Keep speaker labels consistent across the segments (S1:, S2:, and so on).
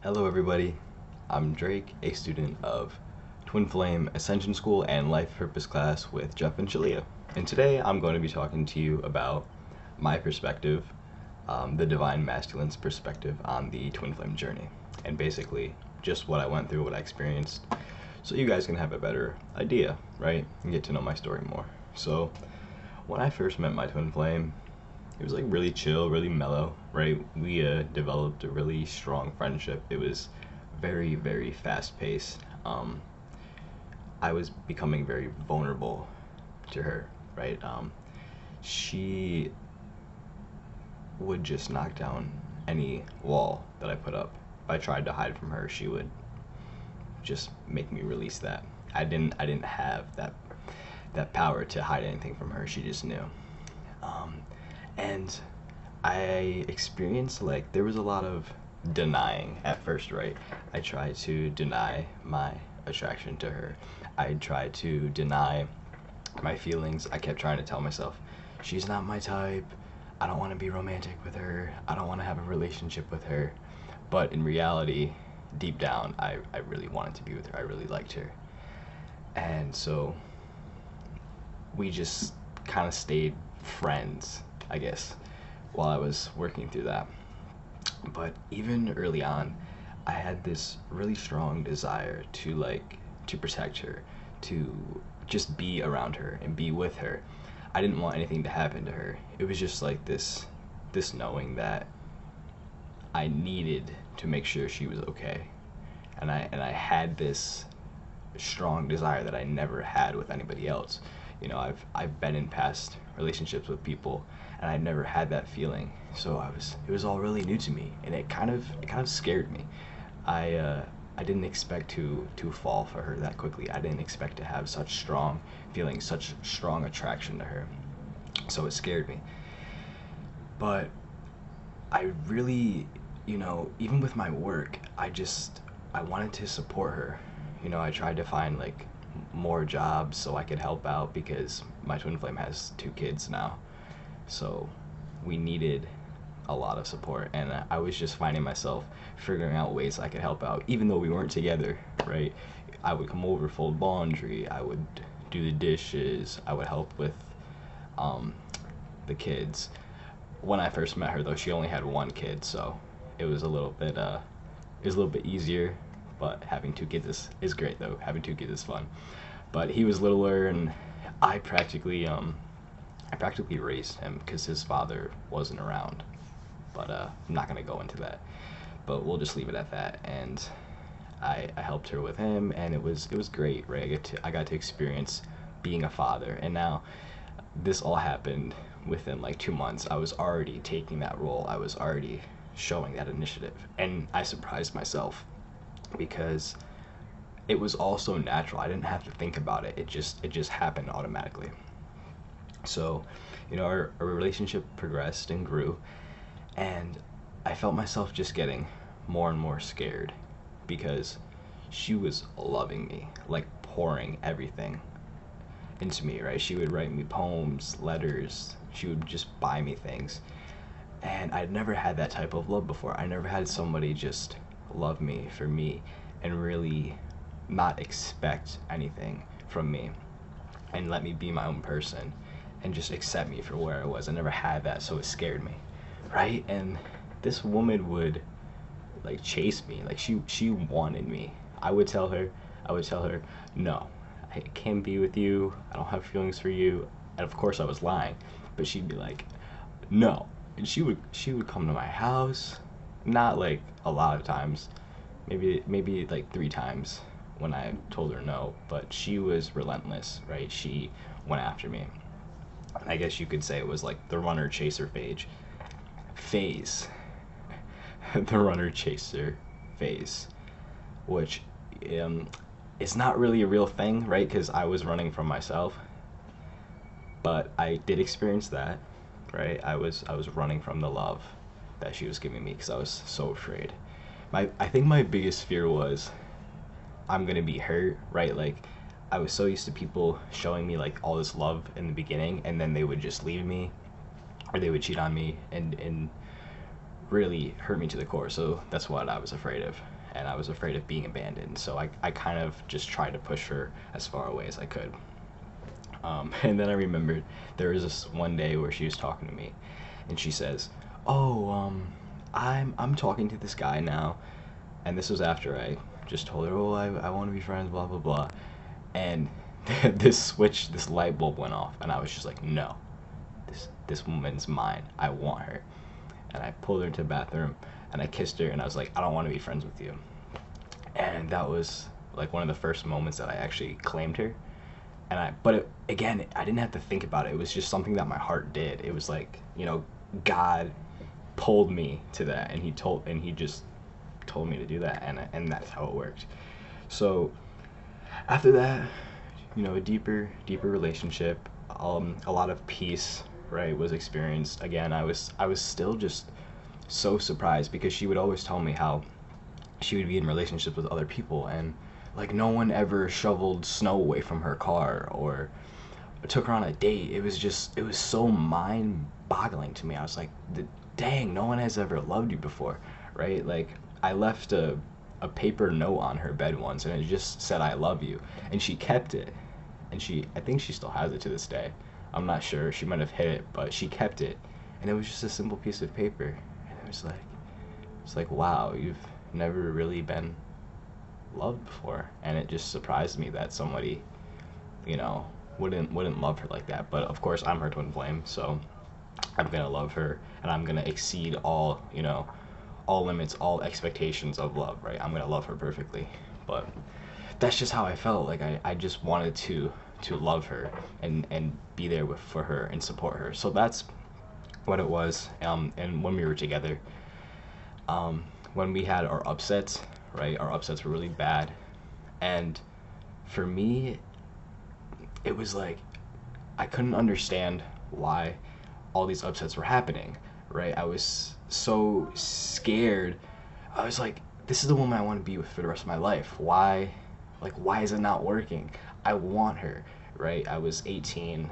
S1: Hello everybody, I'm Drake, a student of Twin Flame Ascension School and Life Purpose class with Jeff and Shaleia. And today I'm going to be talking to you about my perspective, the Divine Masculine's perspective on the Twin Flame journey. And basically just what I went through, what I experienced, so you guys can have a better idea, right? And get to know my story more. So when I first met my Twin Flame, it was like really chill, really mellow, right? We developed a really strong friendship. It was very, very fast paced. I was becoming very vulnerable to her, right? She would just knock down any wall that I put up. If I tried to hide from her, she would just make me release that. I didn't have that power to hide anything from her. She just knew. And I experienced, like, there was a lot of denying at first, right? I tried to deny my attraction to her. I tried to deny my feelings. I kept trying to tell myself, she's not my type. I don't want to be romantic with her. I don't want to have a relationship with her. But in reality, deep down, I really wanted to be with her. I really liked her. And so we just kind of stayed friends, I guess, while I was working through that. But even early on, I had this really strong desire to protect her, to just be around her and be with her. I didn't want anything to happen to her. It was just like this knowing that I needed to make sure she was okay. And I had this strong desire that I never had with anybody else. You know, I've been in past relationships with people, and I never had that feeling. So it was all really new to me, and it kind of scared me. I didn't expect to fall for her that quickly. I didn't expect to have such strong feelings, such strong attraction to her. So it scared me. But I really, you know, even with my work, I wanted to support her. You know, I tried to find like more jobs so I could help out, because my twin flame has 2 kids now, so we needed a lot of support. And I was just finding myself figuring out ways I could help out, even though we weren't together, right? I would come over, fold laundry, I would do the dishes, I would help with the kids. When I first met her, though, she only had 1 kid, so it was a little bit easier. But having 2 kids is great, though. Having 2 kids is fun. But he was littler, and I practically raised him because his father wasn't around. But I'm not gonna go into that. But we'll just leave it at that. And I helped her with him, and it was great, right? I got to experience being a father, and now this all happened within like 2 months. I was already taking that role. I was already showing that initiative, and I surprised myself, because it was all so natural. I didn't have to think about it. It just happened automatically. So, you know, our relationship progressed and grew, and I felt myself just getting more and more scared, because she was loving me, like pouring everything into me, right? She would write me poems, letters, she would just buy me things. And I'd never had that type of love before. I never had somebody just love me for me and really not expect anything from me and let me be my own person and just accept me for where I was. I never had that, so it scared me, right? And this woman would like chase me, like she wanted me. I would tell her, no, I can't be with you, I don't have feelings for you. And of course I was lying, but she'd be like, no. And she would come to my house, not like a lot of times, maybe like 3 times when I told her no, but she was relentless, right? She went after me. And I guess you could say it was like the runner chaser phase. The runner chaser phase, which is not really a real thing, right? Because I was running from myself, but I did experience that, right? I was running from the love that she was giving me, because I was so afraid. I think my biggest fear was I'm gonna be hurt, right? Like, I was so used to people showing me like all this love in the beginning, and then they would just leave me, or they would cheat on me and really hurt me to the core. So that's what I was afraid of. and I was afraid of being abandoned. So I kind of just tried to push her as far away as I could. And then I remembered there was this one day where she was talking to me, and she says, "Oh, I'm talking to this guy now," and this was after I just told her, "Oh, I want to be friends, blah blah blah," and this light bulb went off, and I was just like, "No, this woman's mine. I want her." And I pulled her into the bathroom, and I kissed her, and I was like, "I don't want to be friends with you." And that was like one of the first moments that I actually claimed her. Again, I didn't have to think about it. It was just something that my heart did. It was like, God pulled me to that, and he just told me to do that, and that's how it worked. So after that, a deeper relationship, a lot of peace, right, was experienced. Again, I was still just so surprised, because she would always tell me how she would be in relationships with other people, and like no one ever shoveled snow away from her car or took her on a date. It was so mind-boggling to me. I was like, dang, no one has ever loved you before, right? Like, I left a paper note on her bed once, and it just said, "I love you," and she kept it, and I think she still has it to this day. I'm not sure, she might have hid it, but she kept it, and it was just a simple piece of paper, and it's like, wow, you've never really been loved before. And it just surprised me that somebody, wouldn't love her like that. But of course, I'm her twin flame, so I'm gonna love her, and I'm gonna exceed all limits, all expectations of love, right? I'm gonna love her perfectly. But that's just how I felt. Like, I just wanted to love her and be there for her and support her. So that's what it was. And when we were together, when we had our upsets, right? Our upsets were really bad, and for me, it was like I couldn't understand why all these upsets were happening, right? I was so scared. I was like, this is the woman I want to be with for the rest of my life. Why is it not working? I want her, right? I was 18,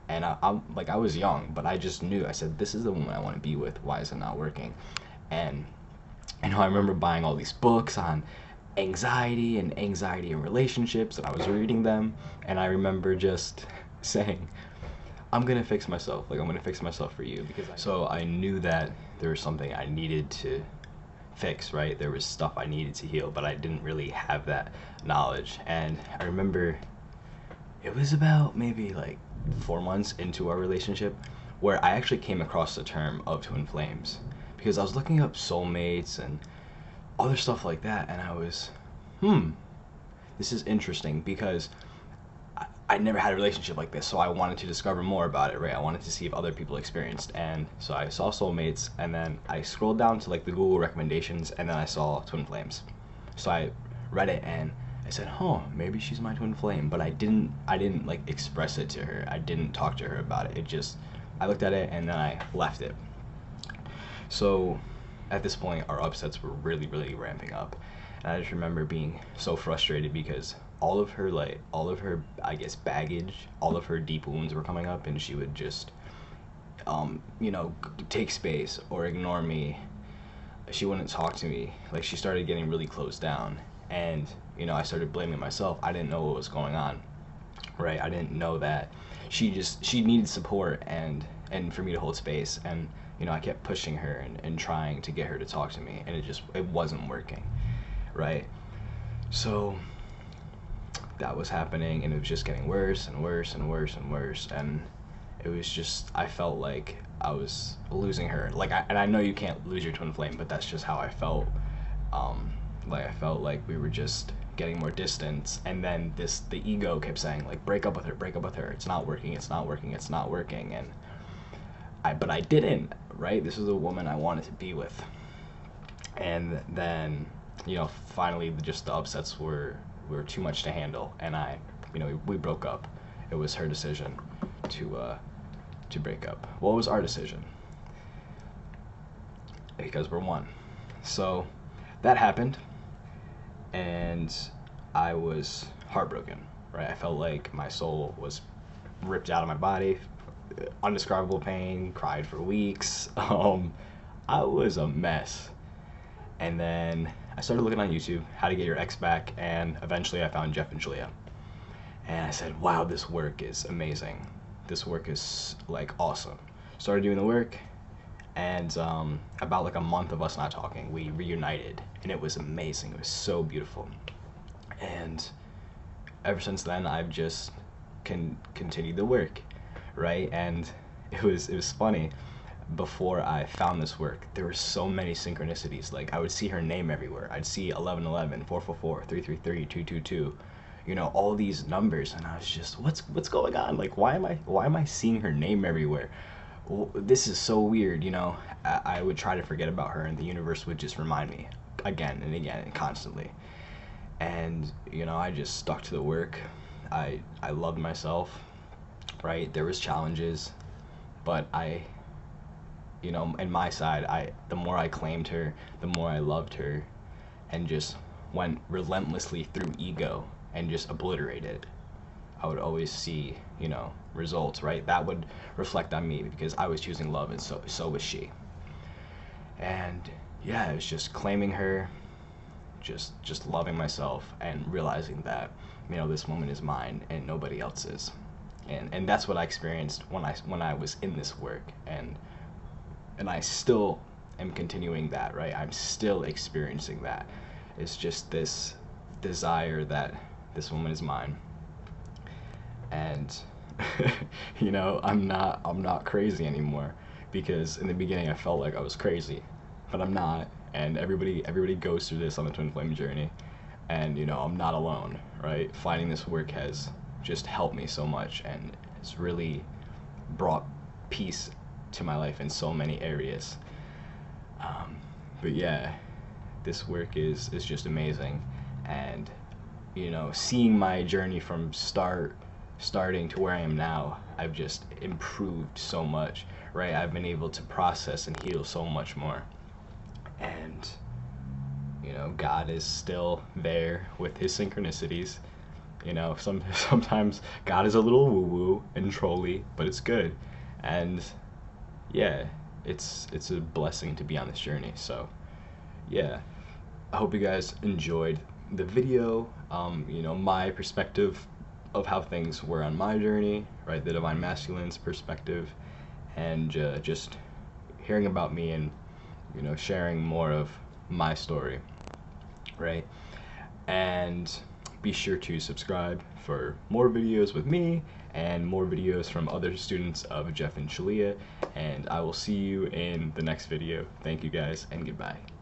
S1: and I was young, but I just knew. I said, this is the woman I want to be with. Why is it not working? And I remember buying all these books on anxiety in relationships, and I was reading them, and I remember just saying, I'm gonna fix myself. Like, I'm gonna fix myself for you, so I knew that there was something I needed to fix, right? There was stuff I needed to heal, but I didn't really have that knowledge. And I remember it was about maybe like 4 months into our relationship where I actually came across the term of twin flames, because I was looking up soulmates and other stuff like that, and I was, this is interesting, because I never had a relationship like this, so I wanted to discover more about it, right? I wanted to see if other people experienced, and so I saw soulmates, and then I scrolled down to like the Google recommendations, and then I saw twin flames. So I read it, and I said, maybe she's my twin flame, but I didn't like express it to her. I didn't talk to her about it. I looked at it, and then I left it. So at this point, our upsets were really, really ramping up, and I just remember being so frustrated, because all of her, I guess, baggage, all of her deep wounds were coming up, and she would just take space or ignore me. She wouldn't talk to me. Like, she started getting really closed down, and I started blaming myself. I didn't know what was going on, right? I didn't know that she needed support, and for me to hold space, and I kept pushing her and trying to get her to talk to me, and it wasn't working, right? So that was happening, and it was just getting worse and worse and worse and worse, and it was just, I felt like I was losing her. And I know you can't lose your twin flame, but that's just how I felt. I felt like we were just getting more distance, and then the ego kept saying, like, break up with her, it's not working, but I didn't, right? This is a woman I wanted to be with. And then, finally, just the upsets were too much to handle, and we broke up. It was her decision to break up. What was our decision? Because we're one. So that happened, and I was heartbroken, right? I felt like my soul was ripped out of my body, undescribable pain, cried for weeks. I was a mess. And then I started looking on YouTube, how to get your ex back, and eventually I found Jeff and Shaleia. And I said, wow, this work is amazing. This work is like awesome. Started doing the work, and about like a month of us not talking, we reunited, and it was amazing. It was so beautiful. And ever since then, I've just continued the work, right? And it was funny. Before I found this work, there were so many synchronicities. Like, I would see her name everywhere. I'd see 1111, 444, 333, 222, you know, all these numbers, and I was just, what's going on? Like, why am I seeing her name everywhere? Well, this is so weird, you know. I would try to forget about her, and the universe would just remind me again and again and constantly. And you know, I just stuck to the work. I loved myself, right? There was challenges, but you know, in my side, the more I claimed her, the more I loved her, and just went relentlessly through ego and just obliterated. I would always see, you know, results, right? That would reflect on me because I was choosing love, and so was she. And yeah, it was just claiming her, just loving myself, and realizing that, you know, this woman is mine and nobody else's. And that's what I experienced when I was in this work, and I still am continuing that, right? I'm still experiencing that. It's just this desire that this woman is mine. And you know, I'm not crazy anymore, because in the beginning I felt like I was crazy, but I'm not. And everybody goes through this on the twin flame journey, and you know, I'm not alone, right? Finding this work has just helped me so much, and it's really brought peace to my life in so many areas. But yeah, this work is just amazing. And you know, seeing my journey from starting to where I am now, I've just improved so much, right? I've been able to process and heal so much more. And you know, God is still there with his synchronicities. You know, sometimes God is a little woo-woo and trolly, but it's good. And yeah, it's a blessing to be on this journey. So yeah, I hope you guys enjoyed the video. You know, my perspective of how things were on my journey, right? The Divine Masculine's perspective, and just hearing about me, and you know, sharing more of my story, right? And be sure to subscribe for more videos with me and more videos from other students of Jeff and Shaleia, and I will see you in the next video. Thank you guys, and goodbye.